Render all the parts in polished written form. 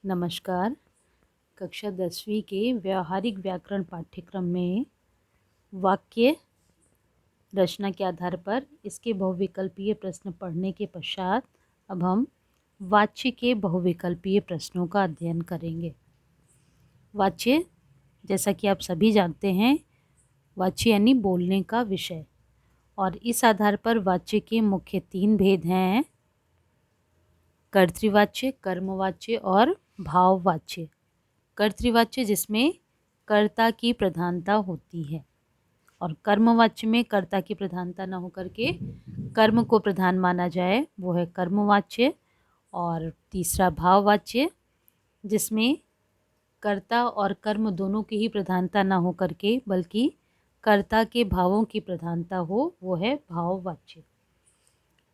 नमस्कार। कक्षा 10वीं के व्यावहारिक व्याकरण पाठ्यक्रम में वाक्य रचना के आधार पर इसके बहुविकल्पीय प्रश्न पढ़ने के पश्चात अब हम वाच्य के बहुविकल्पीय प्रश्नों का अध्ययन करेंगे। वाच्य, जैसा कि आप सभी जानते हैं, वाच्य यानी बोलने का विषय, और इस आधार पर वाच्य के मुख्य 3 भेद हैं: कर्तृवाच्य, कर्मवाच्य और भाववाच्य। कर्तृवाच्य जिसमें कर्ता की प्रधानता होती है, और कर्मवाच्य में कर्ता की प्रधानता न होकर के कर्म को प्रधान माना जाए, वो है कर्मवाच्य। और तीसरा भाववाच्य, जिसमें कर्ता और कर्म दोनों की ही प्रधानता न होकर के बल्कि कर्ता के भावों की प्रधानता हो, वो है भाववाच्य।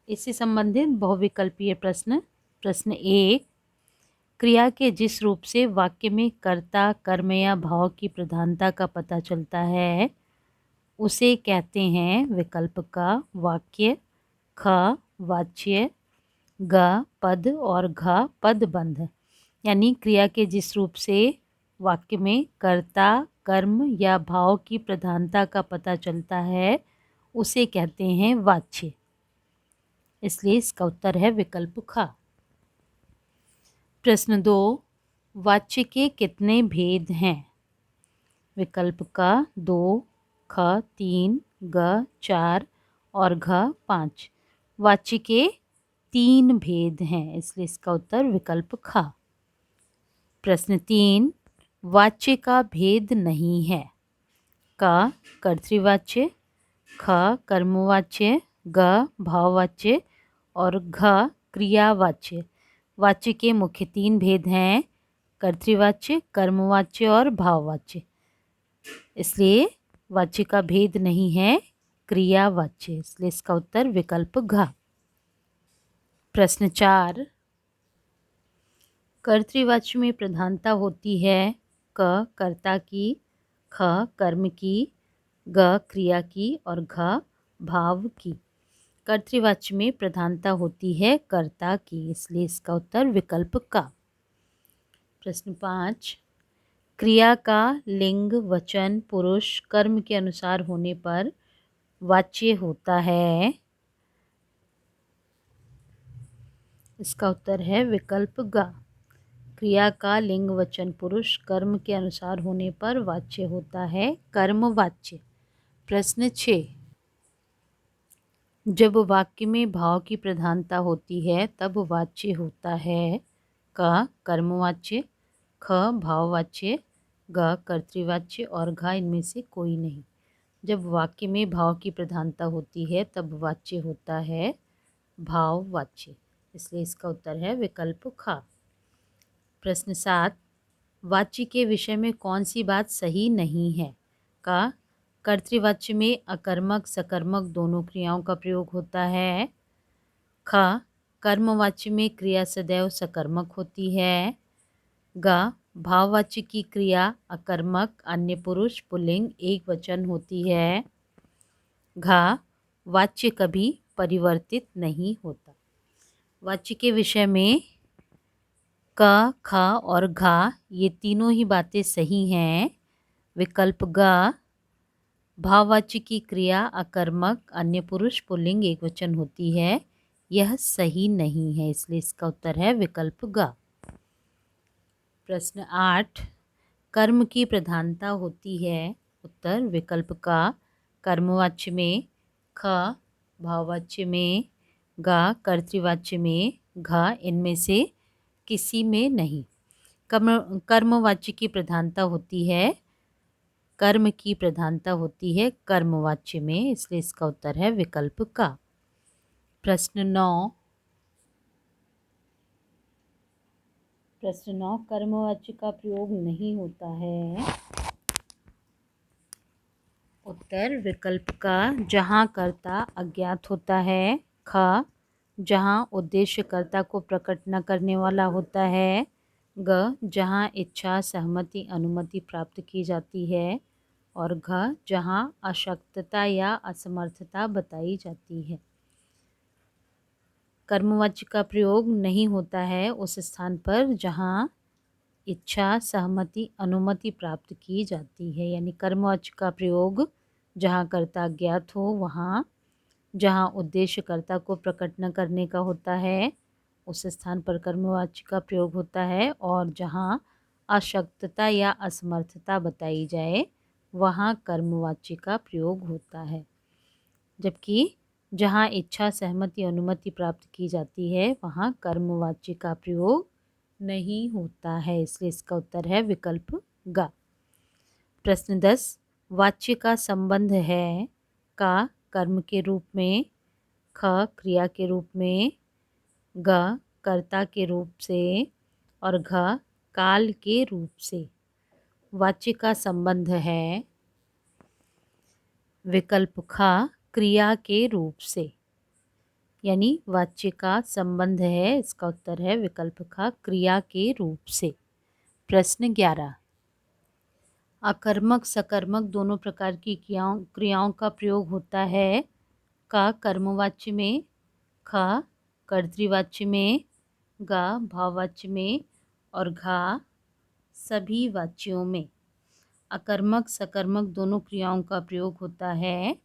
इससे संबंधित बहुविकल्पीय प्रश्न। प्रश्न 1, क्रिया के जिस रूप से वाक्य में कर्ता, कर्म या भाव की प्रधानता का पता चलता है उसे कहते हैं विकल्प का वाक्य, ख वाच्य, ग पद और घ पदबंध। यानी क्रिया के जिस रूप से वाक्य में कर्ता, कर्म या भाव की प्रधानता का पता चलता है उसे कहते हैं वाच्य। इसलिए इसका उत्तर है विकल्प ख। प्रश्न 2, वाच्य के कितने भेद हैं? विकल्प का 2, ख 3, ग 4 और घ 5। वाच्य के 3 भेद हैं, इसलिए इसका उत्तर विकल्प ख। प्रश्न 3, वाच्य का भेद नहीं है। क कर्तृवाच्य, ख कर्मवाच्य, ग भाववाच्य और घ क्रियावाच्य। वाच्य के मुख्य 3 भेद हैं: कर्तृवाच्य, कर्मवाच्य और भाववाच्य। इसलिए वाच्य का भेद नहीं है क्रियावाच्य, इसलिए इसका उत्तर विकल्प घ। प्रश्न 4, कर्तृवाच्य में प्रधानता होती है क कर्ता की, ख कर्म की, ग क्रिया की और घ भाव की। कर्तृवाच्य में प्रधानता होती है कर्ता की, इसलिए इसका उत्तर विकल्प का। प्रश्न 5, क्रिया का लिंग, वचन, पुरुष, कर्म के अनुसार होने पर वाच्य होता है। इसका उत्तर है विकल्प ग। क्रिया का लिंग, वचन, पुरुष, कर्म के अनुसार होने पर वाच्य होता है कर्मवाच्य। प्रश्न 6, जब वाक्य में भाव की प्रधानता होती है तब वाच्य होता है क कर्मवाच्य, ख भाववाच्य, ग कर्तृवाच्य और घ इनमें से कोई नहीं। जब वाक्य में भाव की प्रधानता होती है तब वाच्य होता है भाववाच्य, इसलिए इसका उत्तर है विकल्प ख। प्रश्न 7, वाच्य के विषय में कौन सी बात सही नहीं है? क कर्तृवाच्य में अकर्मक, सकर्मक दोनों क्रियाओं का प्रयोग होता है। ख कर्मवाच्य में क्रिया सदैव सकर्मक होती है। ग भाववाच्य की क्रिया अकर्मक, अन्य पुरुष, पुल्लिंग, एक वचन होती है। घ वाच्य कभी परिवर्तित नहीं होता। वाच्य के विषय में क, ख और घ ये तीनों ही बातें सही हैं। विकल्प ग भाववाच्य की क्रिया अकर्मक, अन्य पुरुष, पुल्लिंग, एक वचन होती है, यह सही नहीं है, इसलिए इसका उत्तर है विकल्प ग। प्रश्न 8, कर्म की प्रधानता होती है। उत्तर विकल्प का कर्मवाच्य में, ख भाववाच्य में, ग कर्तृवाच्य में, घ इनमें से किसी में नहीं। कर्मवाच्य की प्रधानता होती है, कर्म की प्रधानता होती है कर्मवाच्य में, इसलिए इसका उत्तर है विकल्प का। प्रश्न 9, कर्मवाच्य का प्रयोग नहीं होता है। उत्तर विकल्प का जहाँ कर्ता अज्ञात होता है। ख जहाँ उद्देश्य कर्ता को प्रकट न करने वाला होता है। ग जहाँ इच्छा, सहमति, अनुमति प्राप्त की जाती है। और घ जहाँ अशक्तता या असमर्थता बताई जाती है। कर्मवाच्य का प्रयोग नहीं होता है उस स्थान पर जहाँ इच्छा, सहमति, अनुमति प्राप्त की जाती है। यानी कर्मवाच्य का प्रयोग जहाँ कर्ता अज्ञात हो, वहाँ जहाँ उद्देश्य कर्ता को प्रकट न करने का होता है उस स्थान पर कर्मवाच्य का प्रयोग होता है, और जहाँ अशक्तता या असमर्थता बताई जाए वहाँ कर्मवाच्य का प्रयोग होता है। जबकि जहाँ इच्छा, सहमति, अनुमति प्राप्त की जाती है वहाँ कर्मवाच्य का प्रयोग नहीं होता है, इसलिए इसका उत्तर है विकल्प ग। प्रश्न 10, वाच्य का संबंध है का कर्म के रूप में, ख क्रिया के रूप में, ग कर्ता के रूप से और घ काल के रूप से। वाच्य का संबंध है विकल्प ख क्रिया के रूप से, यानी वाच्य का संबंध है, इसका उत्तर है विकल्प ख क्रिया के रूप से। प्रश्न 11, अकर्मक सकर्मक दोनों प्रकार की क्रियाओं का प्रयोग होता है का कर्मवाच्य में, ख कर्तृवाच्य में, ग भाववाच्य में और घ सभी वाच्यों में। अकर्मक सकर्मक दोनों क्रियाओं का प्रयोग होता है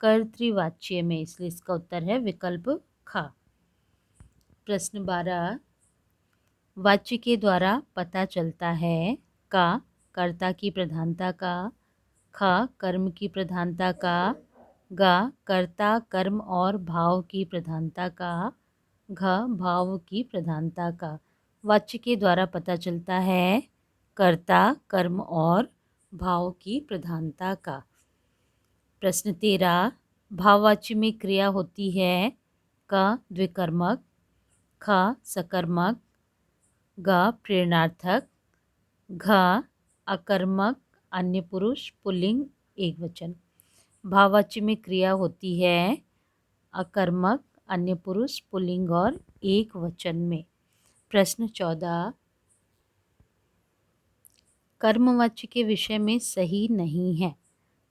कर्तृवाच्य में, इसलिए इसका उत्तर है विकल्प ख। प्रश्न 12, वाच्य के द्वारा पता चलता है का कर्ता की प्रधानता का, ख कर्म की प्रधानता का, ग कर्ता कर्म और भाव की प्रधानता का, घ भाव की प्रधानता का। वाच्य के द्वारा पता चलता है कर्ता कर्म और भाव की प्रधानता का। प्रश्न 13, भाववाच्य में क्रिया होती है क द्विकर्मक, ख सकर्मक, ग प्रेरणार्थक, घ अकर्मक अन्य पुरुष पुल्लिंग एकवचन। भाववाच्य में क्रिया होती है अकर्मक अन्य पुरुष पुल्लिंग और एक वचन में। प्रश्न 14, कर्मवाच्य के विषय में सही नहीं है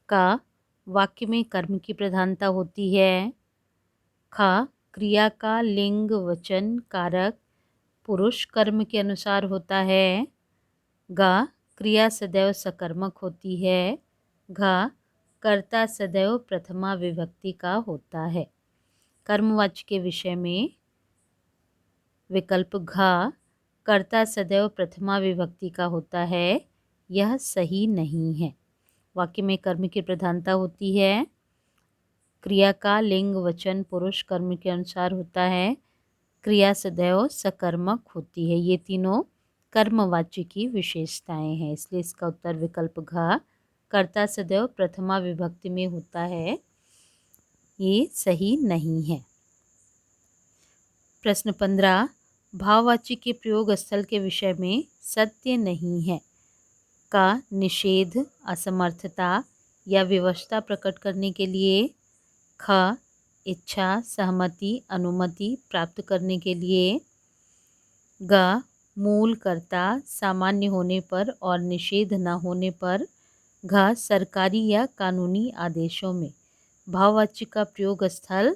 का वाक्य में कर्म की प्रधानता होती है, ख क्रिया का लिंग वचन कारक पुरुष कर्म के अनुसार होता है, ग क्रिया सदैव सकर्मक होती है, घ कर्ता सदैव प्रथमा विभक्ति का होता है। कर्मवाच्य के विषय में विकल्प घ कर्ता सदैव प्रथमा विभक्ति का होता है, यह सही नहीं है। वाक्य में कर्म की प्रधानता होती है, क्रिया का लिंग वचन पुरुष कर्म के अनुसार होता है, क्रिया सदैव सकर्मक होती है। ये तीनों कर्मवाच्य की विशेषताएं हैं, इसलिए इसका उत्तर विकल्प घ कर्ता सदैव प्रथमा विभक्ति में होता है, ये सही नहीं है। प्रश्न 15, भाववाच्य के प्रयोग स्थल के विषय में सत्य नहीं है का निषेध, असमर्थता या विवशता प्रकट करने के लिए, ख इच्छा, सहमति, अनुमति प्राप्त करने के लिए, ग मूल कर्ता सामान्य होने पर और निषेध न होने पर, घ सरकारी या कानूनी आदेशों में। भाववाच्य का प्रयोग स्थल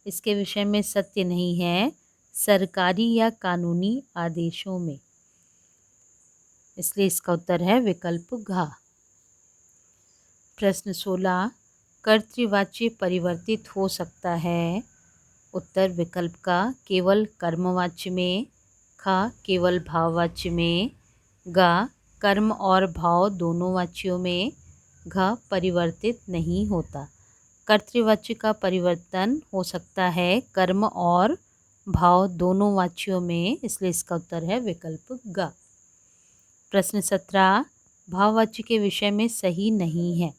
इसके विषय में सत्य नहीं है, सरकारी या कानूनी आदेशों में, इसलिए इसका उत्तर है विकल्प घ। प्रश्न 16, कर्तृवाच्य परिवर्तित हो सकता है, उत्तर विकल्प का केवल कर्मवाच्य में, ख केवल भाववाच्य में, ग कर्म और भाव दोनों वाच्यों में, घ परिवर्तित नहीं होता। कर्तृवाच्य का परिवर्तन हो सकता है कर्म और भाव दोनों वाच्यों में, इसलिए इसका उत्तर है विकल्प ग। प्रश्न 17, भाववाच्य के विषय में सही नहीं है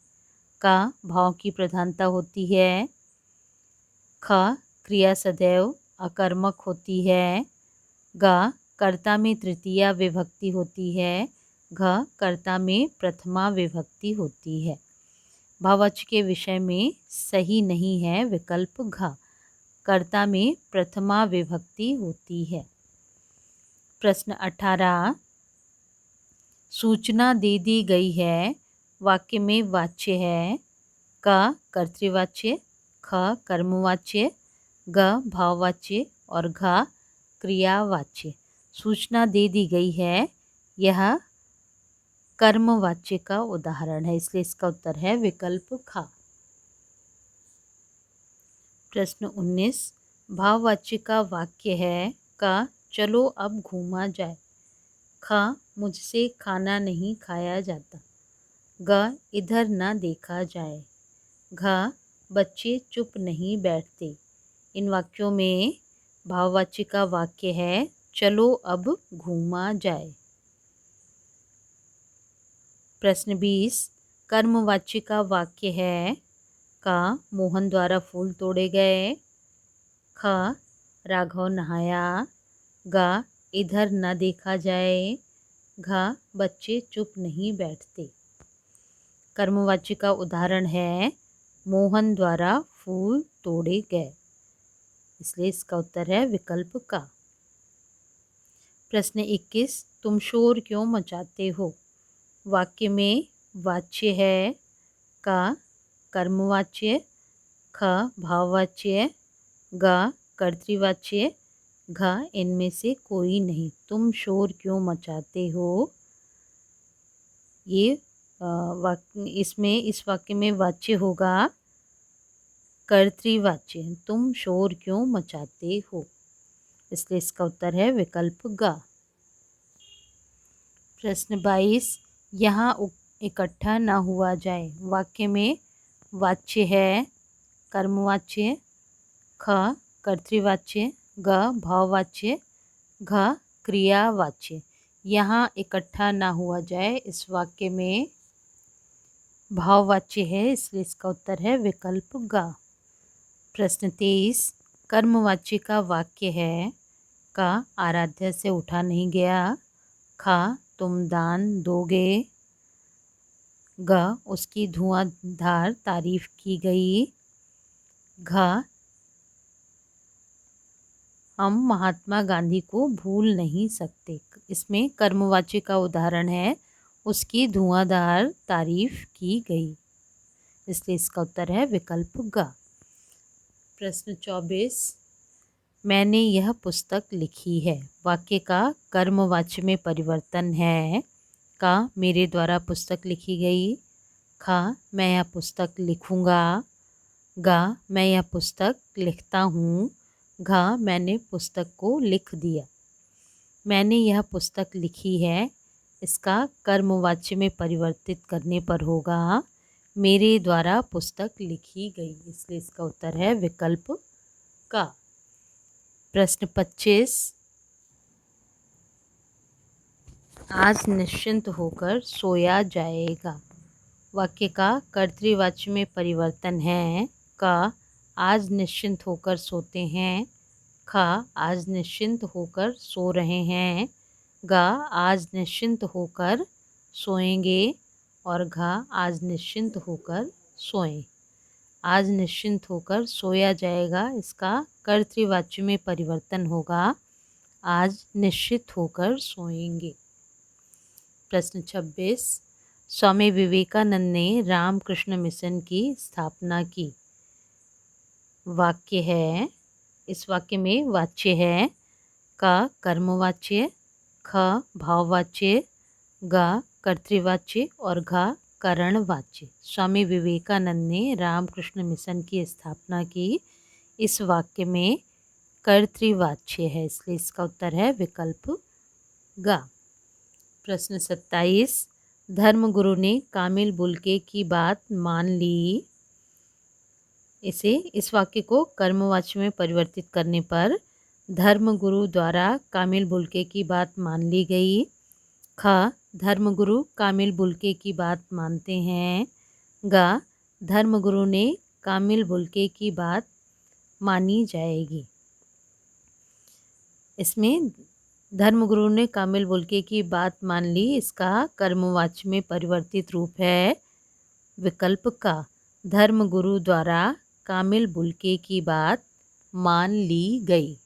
का भाव की प्रधानता होती है, ख क्रिया सदैव अकर्मक होती है, ग कर्ता में तृतीया विभक्ति होती है, घ कर्ता में प्रथमा विभक्ति होती है। भाववाच्य के विषय में सही नहीं है विकल्प घ कर्ता में प्रथमा विभक्ति होती है। प्रश्न 18, सूचना दे दी गई है वाक्य में वाच्य है, क कर्तृवाच्य, ख कर्मवाच्य, ग भाववाच्य और घ क्रियावाच्य। सूचना दे दी गई है यह कर्मवाच्य का उदाहरण है, इसलिए इसका उत्तर है विकल्प खा। प्रश्न 19, भाववाच्य का वाक्य है का चलो अब घूमा जाए। खा मुझसे खाना नहीं खाया जाता। ग इधर ना देखा जाए। घ बच्चे चुप नहीं बैठते। इन वाक्यों में भाववाच्य का वाक्य है चलो अब घूमा जाए। प्रश्न 20, कर्मवाच्य का वाक्य है का मोहन द्वारा फूल तोड़े गए। ख राघव नहाया। ग इधर न देखा जाए। घ बच्चे चुप नहीं बैठते। कर्मवाच्य का उदाहरण है मोहन द्वारा फूल तोड़े गए, इसलिए इसका उत्तर है विकल्प का। प्रश्न 21, तुम शोर क्यों मचाते हो। वाक्य में वाच्य है का कर्मवाच्य, ख भाववाच्य, ग कर्तृवाच्य, घ इनमें से कोई नहीं। तुम शोर क्यों मचाते हो, ये इस वाक्य में वाच्य होगा कर्तृवाच्य, तुम शोर क्यों मचाते हो, इसलिए इसका उत्तर है विकल्प ग। प्रश्न 22, यहाँ इकट्ठा ना हुआ जाए। वाक्य में वाच्य है कर्मवाच्य, ख कर्तृवाच्य, ग भाववाच्य, घ क्रियावाच्य। यहाँ इकट्ठा ना हुआ जाए इस वाक्य में भाववाच्य है, इसलिए इसका उत्तर है विकल्प ग। प्रश्न 23, कर्मवाच्य का वाक्य है का आराध्य से उठा नहीं गया। ख तुम दान दोगे। ग उसकी धुआंधार तारीफ की गई। घ हम महात्मा गांधी को भूल नहीं सकते। इसमें कर्मवाच्य का उदाहरण है उसकी धुआंधार तारीफ की गई, इसलिए इसका उत्तर है विकल्प ग। प्रश्न 24, मैंने यह पुस्तक लिखी है। वाक्य का कर्मवाच्य में परिवर्तन है का मेरे द्वारा पुस्तक लिखी गई। ख मैं यह पुस्तक लिखूंगा। ग मैं यह पुस्तक लिखता हूँ। घ मैंने पुस्तक को लिख दिया। मैंने यह पुस्तक लिखी है, इसका कर्मवाच्य में परिवर्तित करने पर होगा मेरे द्वारा पुस्तक लिखी गई, इसलिए इसका उत्तर है विकल्प का। प्रश्न 25, आज निश्चिंत होकर सोया जाएगा। वाक्य का कर्तृवाच्य में परिवर्तन है का आज निश्चिंत होकर सोते हैं। ख आज निश्चिंत होकर सो रहे हैं। ग आज निश्चिंत होकर सोएंगे और घ आज निश्चिंत होकर सोएं। आज निश्चिंत होकर सोया जाएगा, इसका कर्तृवाच्य में परिवर्तन होगा आज निश्चित होकर सोएंगे। प्रश्न 26, स्वामी विवेकानंद ने रामकृष्ण मिशन की स्थापना की। वाक्य है, इस वाक्य में वाच्य है का कर्मवाच्य, ख भाववाच्य, ग कर्तृवाच्य और घ करणवाच्य। स्वामी विवेकानंद ने रामकृष्ण मिशन की स्थापना की, इस वाक्य में कर्तृवाच्य है, इसलिए इसका उत्तर है विकल्प ग। प्रश्न 27, धर्मगुरु ने कामिल बुल्के की बात मान ली। इस वाक्य को कर्मवाच्य में परिवर्तित करने पर धर्मगुरु द्वारा कामिल बुल्के की बात मान ली गई। ख धर्मगुरु कामिल बुल्के की बात मानते हैं। ग धर्मगुरु ने कामिल बुल्के की बात मानी जाएगी। इसमें धर्मगुरु ने कामिल बुल्के की बात मान ली, इसका कर्मवाच्य में परिवर्तित रूप है विकल्प का। धर्मगुरु द्वारा कामिल बुल्के की बात मान ली गई।